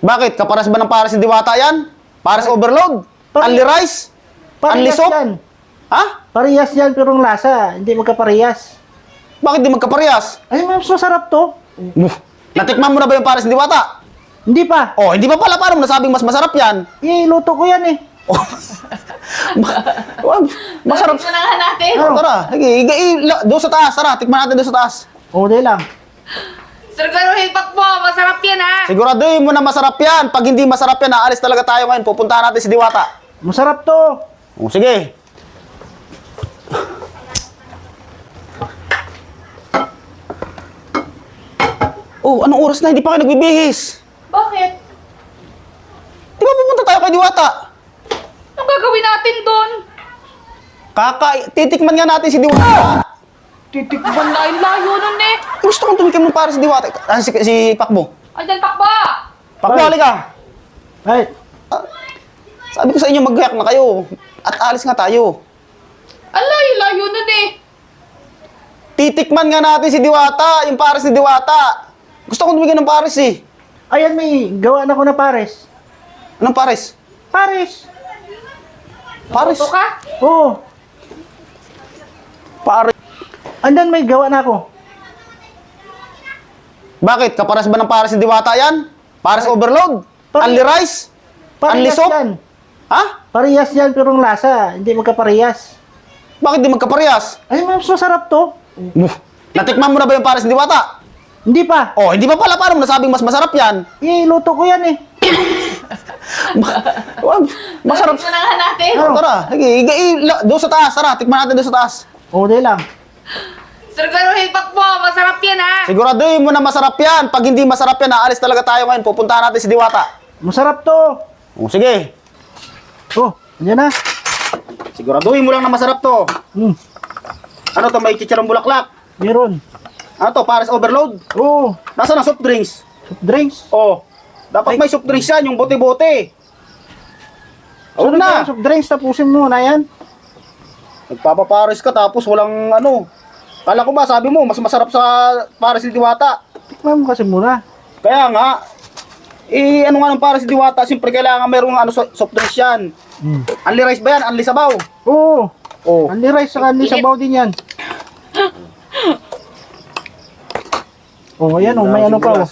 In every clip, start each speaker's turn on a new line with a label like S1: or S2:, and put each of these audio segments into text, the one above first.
S1: Bakit? Kapares ba ng pares ni Diwata yan? Pares overload?
S2: Pare-
S1: Only rice? Only
S2: Parehas
S1: soup?
S2: yan.
S1: Ha?
S2: Parehas yan, pero ang lasa, hindi magkaparehas.
S1: Bakit di magkaparehas?
S2: Ay, mas masarap to.
S1: Natikman mo na ba yung pares ni Diwata?
S2: Hindi pa.
S1: Oh, hindi pa pala. Paano mo nasabing mas masarap yan?
S2: Luto ko yan eh.
S1: Masarap.
S3: Tikman na nga natin.
S2: Oh.
S1: Tara, sige, doon sa taas. Tara, tikman natin doon sa taas.
S2: Di lang.
S3: Sir Garuhin Pakbo, masarap yan ha.
S1: Siguraduhin mo na masarap yan. Pag hindi masarap yan, aalis talaga tayo ngayon. Pupuntahan natin si Diwata.
S2: Masarap to.
S1: Oh, sige. Oh, anong oras na? Hindi pa kayo nagbibihis.
S3: Bakit?
S1: Di ba pupunta tayo kay Diwata?
S3: Anong gagawin natin doon?
S1: Titikman nga natin si Diwata.
S3: Titikman layo nun eh.
S1: Gusto kong tumikim ng para si Diwata. Si Pakbo.
S3: Andyan Pakbo.
S1: Pakbo,
S2: Ay.
S1: halika.
S2: Ay,
S1: Sabi ko sa inyo, maggayak na kayo. At alis nga tayo.
S3: Ang layo nun eh.
S1: Titikman nga natin si Diwata. Yung pares ni Diwata. Gusto kong tumigil ng pares eh.
S2: ayan may gawa na ko na pares.
S1: Anong pares?
S2: Pares.
S1: Pares?
S3: Ito ka?
S2: Oo.
S1: Pares.
S2: Andan may gawa na ako.
S1: Bakit? Kapares ba ng pares ni Diwata yan? Pares overload?
S2: Pare-
S1: Only rice? Only
S2: Parehas
S1: soup?
S2: yan.
S1: Ha?
S2: Parehas yan, pero ang lasa, hindi magkaparehas.
S1: Bakit di magkaparehas?
S2: Ay, mas masarap to.
S1: Natikman mo na ba yung pares ni Diwata?
S2: Hindi pa.
S1: Oh, hindi pa pala. Paano mo nasabing mas masarap yan?
S2: Luto ko yan eh.
S1: Masarap.
S3: Tikman na nga natin.
S2: Oh.
S1: Tara, sige, doon sa taas. Tara, tikman natin doon sa taas.
S2: Di lang.
S3: Sir Garuhin Pakbo, masarap yan ha.
S1: Siguraduhin mo na masarap yan. Pag hindi masarap yan, aalis talaga tayo ngayon. Pupuntahan natin si Diwata.
S2: Masarap to.
S1: Oh, sige.
S2: Andyan na.
S1: Siguraduhin mo lang na masarap to. Ano to, may chicharong bulaklak?
S2: Meron.
S1: Ano to, pares overload? Nasaan ang soft drinks?
S2: Soft drinks.
S1: Oh, dapat may soft drinks yan, yung bote-bote. Huwag na.
S2: Soft drinks, tapusin mo na yan.
S1: Nagpapapares ka tapos walang ano. Kala ko ba, sabi mo, mas masarap sa pares ni Diwata.
S2: Tikman mo kasi muna.
S1: Kaya nga, ano nga ng pares ni Diwata, siyempre kailangan mayroong soft drinks yan. Only rice ba yan? Only sabaw?
S2: Oo.
S1: Oh.
S2: Anli rice saka anli sabaw din yan. Ayan may ano pa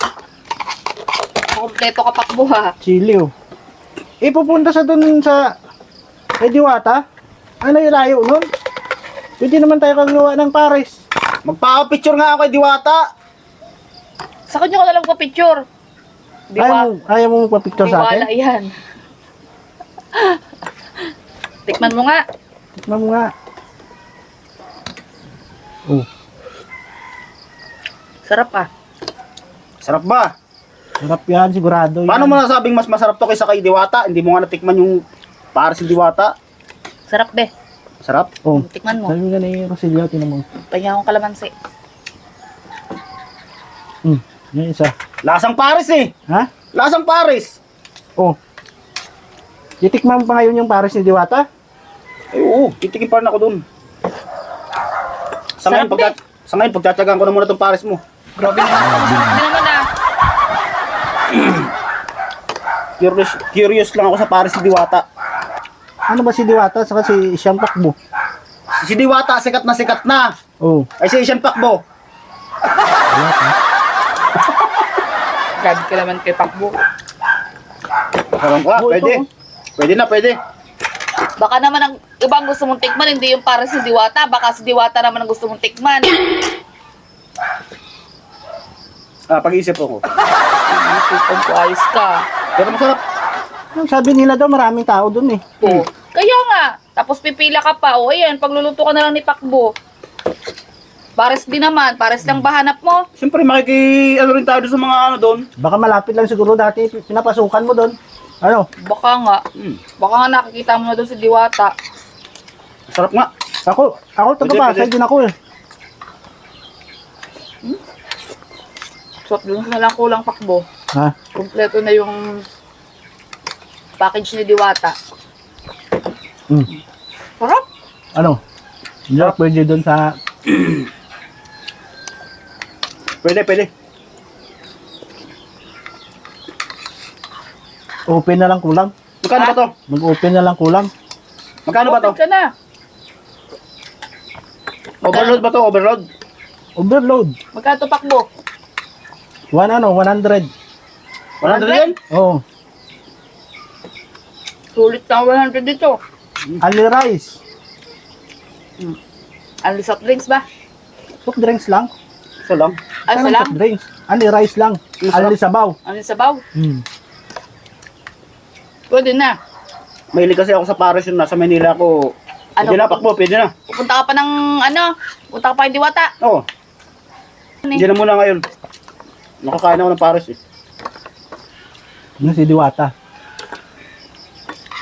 S3: Kompleto ka Pakbo ha.
S2: Chili Pupunta sa dun sa kay Diwata. Ano yung layo nun? Pwede naman tayo kagawa ng pares.
S1: Magpapapicture nga ako kay Diwata.
S3: Sa kanya ko na lang pa-picture.
S2: Ayaw mo magpa-picture sa
S3: Diwala
S2: akin?
S3: yan. Tikman mo nga.
S2: Tikman mo nga.
S3: Sarap ah.
S1: Sarap ba?
S2: Sarap yan, sigurado yan.
S1: Paano mo nasabing mas masarap to kaysa kay Diwata? Hindi mo nga natikman yung pares ni Diwata.
S3: Sarap be.
S1: Sarap?
S3: Tikman mo.
S2: Sabi mo na ni Rosilio, tinan mo.
S3: Pahinga akong kalamansi.
S2: Yan isa.
S1: Lasang pares eh.
S2: Ha?
S1: Lasang pares.
S2: Titikman mo pa ngayon yung pares ni Diwata?
S1: Ay oo, titikin pa rin ako dun. Sa ngayon, pagtatsagaan ko na muna tong pares mo.
S3: Grabe naman. Masarap din naman ah.
S1: Curious lang ako sa pares ni Diwata.
S2: Ano ba si Diwata saka si Siyang Pakbo?
S1: Si Diwata, sikat na sikat na. Ay si Asian Pakbo.
S3: Grabe ka naman kay Pakbo.
S1: Parang ka, pwede. Pwede na, pwede.
S3: Baka naman ang ibang gusto mong tikman, hindi yung para si Diwata. Baka si Diwata naman ang gusto mong tikman.
S1: Pag-iisip ko.
S3: Isipan ko, ayos ka.
S1: Pero masarap.
S2: Sabi nila daw maraming tao dun eh.
S3: Kaya nga, tapos pipila ka pa. O ayan, pagluluto ka na lang ni Pakbo. Pares din naman, pares lang ba hanap mo?
S1: Siyempre, ano rin tayo doon sa mga ano doon.
S2: Baka malapit lang siguro dati pinapasukan mo dun. Ano?
S3: Baka nga. Baka nga nakikita mo na doon si Diwata.
S1: Masarap nga.
S2: Ako taga-Pasay din ako eh.
S3: So, doon na lang kulang Pakbo.
S2: Ha?
S3: Kompleto na yung package ni Diwata. Sarap.
S2: Ano? Hindi pwede dun sa...
S1: Pwede.
S2: Open na lang kulang.
S1: Magkano ba to?
S2: Mag-open na lang kulang.
S1: Magkano ba to?
S3: Open ka na.
S1: Overload ba to? Overload?
S2: Overload.
S3: Magkano to pakbo?
S2: 100.
S1: 100 din?
S2: Oh.
S3: Sulit na 100 dito.
S2: Ali rice.
S3: Only soft drinks ba?
S2: Soft drinks lang.
S1: Isa lang.
S3: Ay,
S2: Anong
S3: isa lang.
S2: soft drinks? Ali rice lang. Ali sabaw.
S3: Only sabaw. Pwede na.
S1: Mahilig kasi ako sa Paris yun. Nasa Manila ako. Pwede na, pakbo. Pwede na.
S3: Pupunta ka pa ng punta ka pa ng Diwata.
S1: Oo. Hindi na muna ngayon. Nakakain ako ng Paris eh.
S2: Yung si Diwata.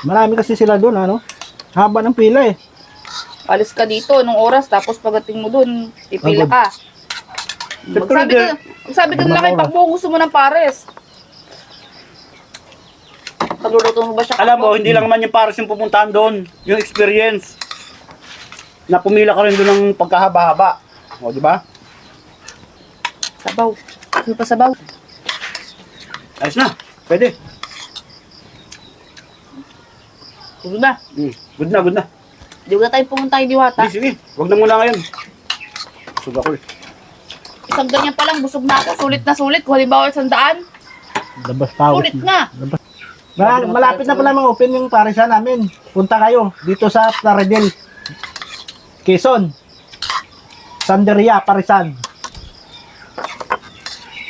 S2: Marami kasi sila doon, ano? Haba ng pila eh.
S3: Alis ka dito nung oras, tapos pagdating mo dun, pipila ka. Magsabi ka nila kay Pakbo, gusto mo ng pares. Pagluluto mo ba siya?
S1: Alam mo, hindi lang naman yung Paris yung pupuntahan doon. Yung experience. Na pumila ka rin doon ng pagkahaba-haba. O, di ba?
S3: Sabaw. Ano pa sabaw?
S1: Ayos na. Pwede.
S3: Gusto na.
S1: Good na, good na.
S3: Di ba tayo pumunta kay Diwata?
S1: Sige, sige. Huwag na muna ngayon. Busog ako eh.
S3: Isang ganyan pa lang, busog na ako. Sulit na sulit. Kung halimbawa 100,
S2: Labas pawis.
S3: sulit na.
S2: Malapit na pala open yung parisan namin. Punta kayo dito sa Plaridel, Quezon. Sanderia, Parisan.